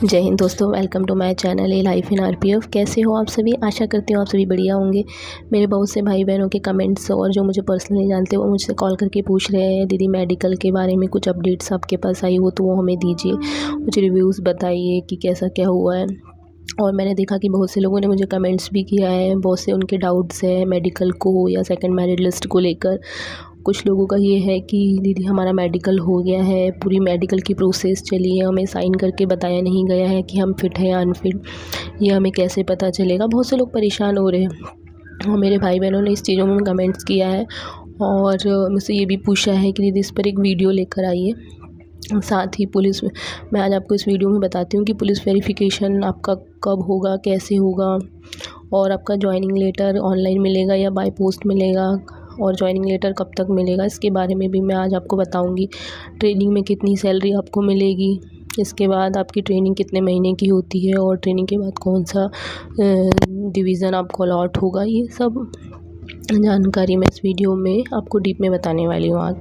जय हिंद दोस्तों, welcome to my channel a life in RPF. कैसे हो आप सभी? आशा करती हूँ आप सभी बढ़िया होंगे। मेरे बहुत से भाई बहनों के कमेंट्स और जो मुझे पर्सनली जानते हैं वो मुझसे कॉल करके पूछ रहे हैं, दीदी मेडिकल के बारे में कुछ अपडेट्स आपके पास आई हो तो वो हमें दीजिए, कुछ रिव्यूज़ बताइए कि कैसा क्या हुआ है। और मैंने देखा कि बहुत से लोगों ने मुझे कमेंट्स भी किया है, बहुत से उनके डाउट्स हैं मेडिकल को या सेकंड मेरिट लिस्ट को लेकर। कुछ लोगों का ये है कि दीदी हमारा मेडिकल हो गया है, पूरी मेडिकल की प्रोसेस चली है, हमें साइन करके बताया नहीं गया है कि हम फिट हैं या अनफिट, ये हमें कैसे पता चलेगा। बहुत से लोग परेशान हो रहे हैं और मेरे भाई बहनों ने इस चीज़ों में कमेंट्स किया है और मुझसे ये भी पूछा है कि दीदी इस पर एक वीडियो लेकर आइए। साथ ही पुलिस, मैं आज आपको इस वीडियो में बताती हूँ कि पुलिस वेरिफिकेशन आपका कब होगा, कैसे होगा, और आपका जॉइनिंग लेटर ऑनलाइन मिलेगा या बाय पोस्ट मिलेगा, और जॉइनिंग लेटर कब तक मिलेगा, इसके बारे में भी मैं आज आपको बताऊंगी। ट्रेनिंग में कितनी सैलरी आपको मिलेगी, इसके बाद आपकी ट्रेनिंग कितने महीने की होती है और ट्रेनिंग के बाद कौन सा डिवीज़न आपको अलॉट होगा, ये सब जानकारी मैं इस वीडियो में आपको डीप में बताने वाली हूँ आज।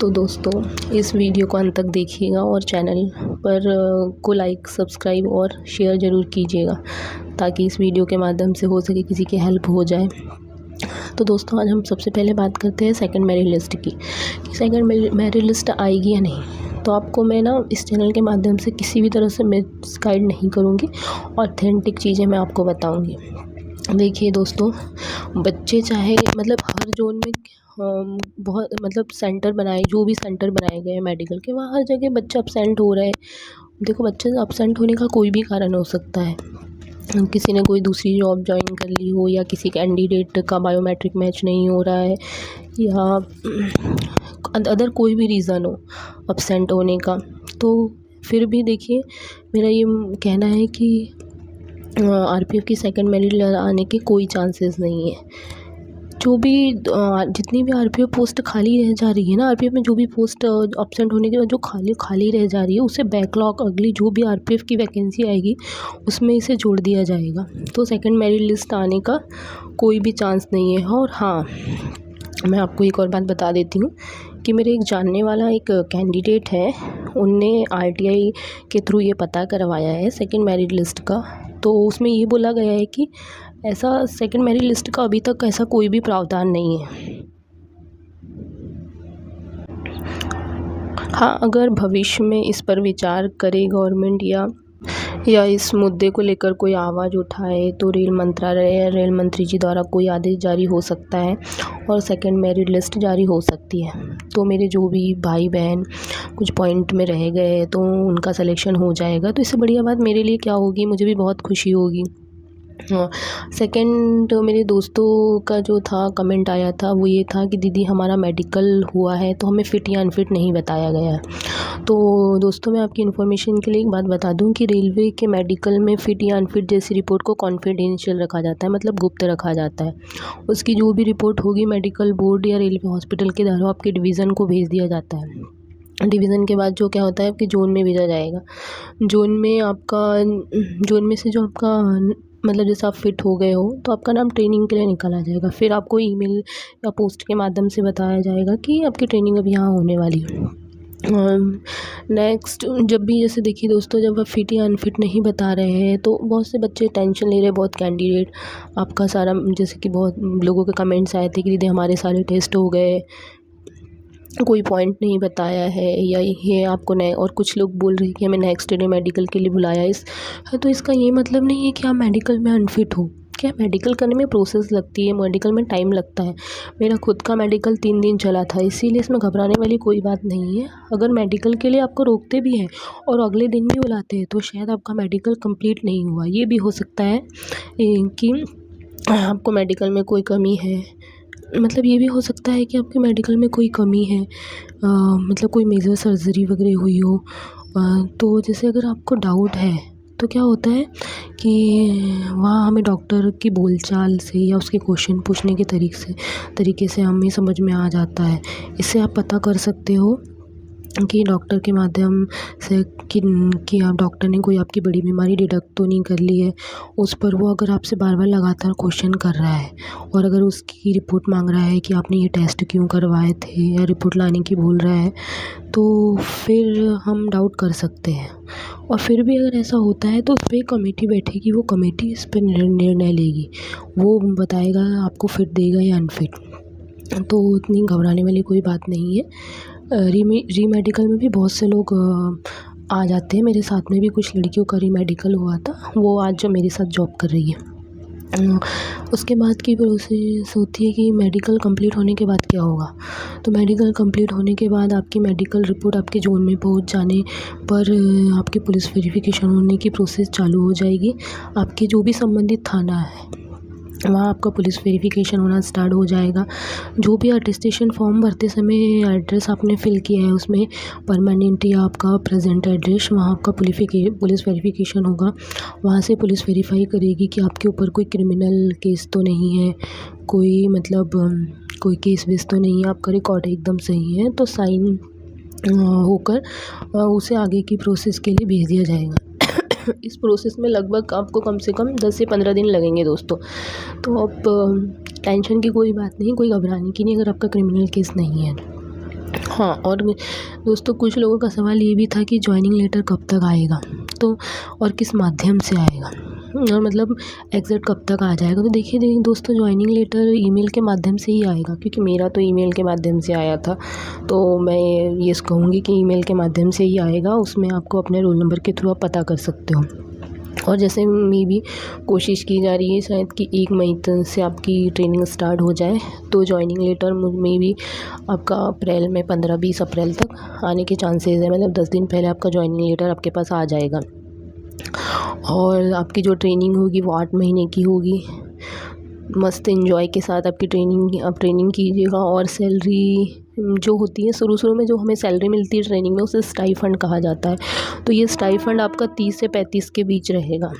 तो दोस्तों इस वीडियो को अंत तक देखिएगा और चैनल पर को लाइक, सब्सक्राइब और शेयर ज़रूर कीजिएगा ताकि इस वीडियो के माध्यम से हो सके किसी की हेल्प हो जाए। तो दोस्तों आज हम सबसे पहले बात करते हैं सेकंड मेरिट लिस्ट की, कि सेकंड मेरिट लिस्ट आएगी या नहीं। तो आपको मैं ना इस चैनल के माध्यम से किसी भी तरह से मिसगाइड नहीं करूँगी, ऑथेंटिक चीज़ें मैं आपको बताऊँगी। देखिए दोस्तों, बच्चे चाहे मतलब हर जोन में बहुत मतलब सेंटर बनाए, जो भी सेंटर बनाए गए हैं मेडिकल के, वहाँ हर जगह बच्चा अपसेंट हो रहा है। देखो, बच्चे अपसेंट होने का कोई भी कारण हो सकता है, किसी ने कोई दूसरी जॉब ज्वाइन कर ली हो, या किसी कैंडिडेट का बायोमेट्रिक मैच नहीं हो रहा है, या अदर कोई भी रीज़न हो अपसेंट होने का। तो फिर भी देखिए, मेरा ये कहना है कि आरपीएफ की सेकंड मेरिट आने के कोई चांसेस नहीं है। जो भी जितनी भी आरपीएफ पोस्ट खाली रह जा रही है ना, आरपीएफ में जो भी पोस्ट अपसेंट होने के बाद जो खाली रह जा रही है, उसे बैकलॉग अगली जो भी आरपीएफ की वैकेंसी आएगी उसमें इसे जोड़ दिया जाएगा। तो सेकंड मेरिट लिस्ट आने का कोई भी चांस नहीं है। और हाँ, मैं आपको एक और बात बता देती हूँ कि मेरे एक जानने वाला एक कैंडिडेट है, उनने आरटीआई के थ्रू ये पता करवाया है सेकंड मेरिट लिस्ट का। तो उसमें ये बोला गया है कि ऐसा सेकंड मेरिट लिस्ट का अभी तक ऐसा कोई भी प्रावधान नहीं है। हाँ, अगर भविष्य में इस पर विचार करे गवर्नमेंट या इस मुद्दे को लेकर कोई आवाज़ उठाए तो रेल मंत्रालय या रेल मंत्री जी द्वारा कोई आदेश जारी हो सकता है और सेकंड मेरिट लिस्ट जारी हो सकती है। तो मेरे जो भी भाई बहन कुछ पॉइंट में रह गए तो उनका सिलेक्शन हो जाएगा। तो इससे बढ़िया बात मेरे लिए क्या होगी, मुझे भी बहुत खुशी होगी। हाँ, सेकंड मेरे दोस्तों का जो था कमेंट आया था वो ये था कि दीदी हमारा मेडिकल हुआ है तो हमें फ़िट या अनफिट नहीं बताया गया। तो दोस्तों मैं आपकी इन्फॉर्मेशन के लिए एक बात बता दूं कि रेलवे के मेडिकल में फ़िट या अनफिट जैसी रिपोर्ट को कॉन्फिडेंशियल रखा जाता है, मतलब गुप्त रखा जाता है। उसकी जो भी रिपोर्ट होगी मेडिकल बोर्ड या रेलवे हॉस्पिटल के द्वारा आपके डिवीज़न को भेज दिया जाता है। डिवीज़न के बाद जो क्या होता है कि जोन में भेजा जाएगा। जोन में से जो आपका मतलब जैसे आप फिट हो गए हो तो आपका नाम ट्रेनिंग के लिए निकल आ जाएगा। फिर आपको ईमेल या पोस्ट के माध्यम से बताया जाएगा कि आपकी ट्रेनिंग अब यहाँ होने वाली है। नेक्स्ट, जब भी जैसे देखिए दोस्तों, जब आप फिट या अनफिट नहीं बता रहे हैं तो बहुत से बच्चे टेंशन ले रहे हैं, बहुत कैंडिडेट आपका सारा, जैसे कि बहुत लोगों के कमेंट्स आए थे कि दीदी हमारे सारे टेस्ट हो गए, कोई पॉइंट नहीं बताया है, या ये आपको नए, और कुछ लोग बोल रहे हैं कि हमें नेक्स्ट डे मेडिकल के लिए बुलाया है। तो इसका ये मतलब नहीं है कि आप मेडिकल में अनफिट हो। क्या, मेडिकल करने में प्रोसेस लगती है, मेडिकल में टाइम लगता है। मेरा खुद का मेडिकल 3 दिन चला था, इसीलिए इसमें घबराने वाली कोई बात नहीं है। अगर मेडिकल के लिए आपको रोकते भी हैं और अगले दिन भी बुलाते हैं तो शायद आपका मेडिकल कंप्लीट नहीं हुआ। ये भी हो सकता है कि आपको मेडिकल में कोई कमी है, मतलब ये भी हो सकता है कि आपके मेडिकल में कोई कमी है, मतलब कोई मेजर सर्जरी वगैरह हुई हो। तो जैसे अगर आपको डाउट है तो क्या होता है कि वहाँ हमें डॉक्टर की बोलचाल से या उसके क्वेश्चन पूछने के तरीके से हमें समझ में आ जाता है। इससे आप पता कर सकते हो कि डॉक्टर के माध्यम से कि आप डॉक्टर ने कोई आपकी बड़ी बीमारी डिटेक्ट तो नहीं कर ली है, उस पर वो अगर आपसे बार बार लगातार क्वेश्चन कर रहा है और अगर उसकी रिपोर्ट मांग रहा है कि आपने ये टेस्ट क्यों करवाए थे या रिपोर्ट लाने की बोल रहा है, तो फिर हम डाउट कर सकते हैं। और फिर भी अगर ऐसा होता है तो उस पर एक कमेटी बैठेगी, वो कमेटी इस पर निर्णय लेगी, वो बताएगा आपको फिट देगा या अनफिट। तो इतनी घबराने वाली कोई बात नहीं है। री मेडिकल में भी बहुत से लोग आ जाते हैं। मेरे साथ में भी कुछ लड़कियों का री मेडिकल हुआ था, वो आज जो मेरे साथ जॉब कर रही है। उसके बाद की प्रोसेस होती है कि मेडिकल कंप्लीट होने के बाद क्या होगा। तो मेडिकल कंप्लीट होने के बाद आपकी मेडिकल रिपोर्ट आपके ज़ोन में पहुंच जाने पर आपकी पुलिस वेरिफिकेशन होने की प्रोसेस चालू हो जाएगी। आपके जो भी संबंधित थाना है वहाँ आपका पुलिस वेरिफिकेशन होना स्टार्ट हो जाएगा। जो भी अटेस्टेशन फॉर्म भरते समय एड्रेस आपने फिल किया है उसमें परमानेंट या आपका प्रेजेंट एड्रेस, वहाँ आपका पुलिस वेरिफिकेशन होगा। वहाँ से पुलिस वेरीफाई करेगी कि आपके ऊपर कोई क्रिमिनल केस तो नहीं है, कोई मतलब कोई केस वेस तो नहीं है, आपका रिकॉर्ड एकदम सही है। तो साइन होकर उसे आगे की प्रोसेस के लिए भेज दिया जाएगा। इस प्रोसेस में लगभग आपको कम से कम 10 से 15 दिन लगेंगे दोस्तों। तो अब टेंशन की कोई बात नहीं, कोई घबराने की नहीं अगर आपका क्रिमिनल केस नहीं है। हाँ, और दोस्तों कुछ लोगों का सवाल ये भी था कि जॉइनिंग लेटर कब तक आएगा, तो और किस माध्यम से आएगा, और मतलब एग्ज़ैक्ट कब तक आ जाएगा। तो देखिए दोस्तों, जॉइनिंग लेटर ईमेल के माध्यम से ही आएगा, क्योंकि मेरा तो ईमेल के माध्यम से आया था। तो मैं ये कहूँगी कि ईमेल के माध्यम से ही आएगा। उसमें आपको अपने रोल नंबर के थ्रू आप पता कर सकते हो। और जैसे में भी कोशिश की जा रही है शायद कि 1 मई से आपकी ट्रेनिंग स्टार्ट हो जाए, तो जॉइनिंग लेटर में भी आपका अप्रैल में 15-20 अप्रैल तक आने के चांसेस है। मतलब 10 दिन पहले आपका जॉइनिंग लेटर आपके पास आ जाएगा। और आपकी जो ट्रेनिंग होगी वो 8 महीने की होगी। मस्त एंजॉय के साथ आपकी आप ट्रेनिंग कीजिएगा। और सैलरी जो होती है शुरू में जो हमें सैलरी मिलती है ट्रेनिंग में, उसे स्टाइफंड कहा जाता है। तो ये स्टाइफंड आपका 30 से 35 के बीच रहेगा।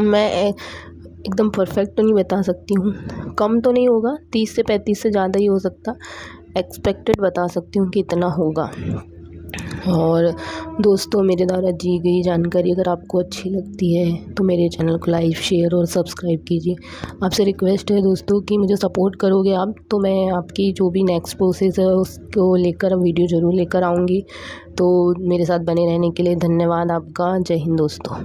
मैं एकदम परफेक्ट तो नहीं बता सकती हूँ, कम तो नहीं होगा, 30 से 35 से ज़्यादा ही हो सकता, एक्सपेक्टेड बता सकती हूँ कि इतना होगा। और दोस्तों, मेरे द्वारा दी गई जानकारी अगर आपको अच्छी लगती है तो मेरे चैनल को लाइक, शेयर और सब्सक्राइब कीजिए। आपसे रिक्वेस्ट है दोस्तों कि मुझे सपोर्ट करोगे आप, तो मैं आपकी जो भी नेक्स्ट प्रोसेस है उसको लेकर वीडियो ज़रूर लेकर आऊँगी। तो मेरे साथ बने रहने के लिए धन्यवाद आपका। जय हिंद दोस्तों।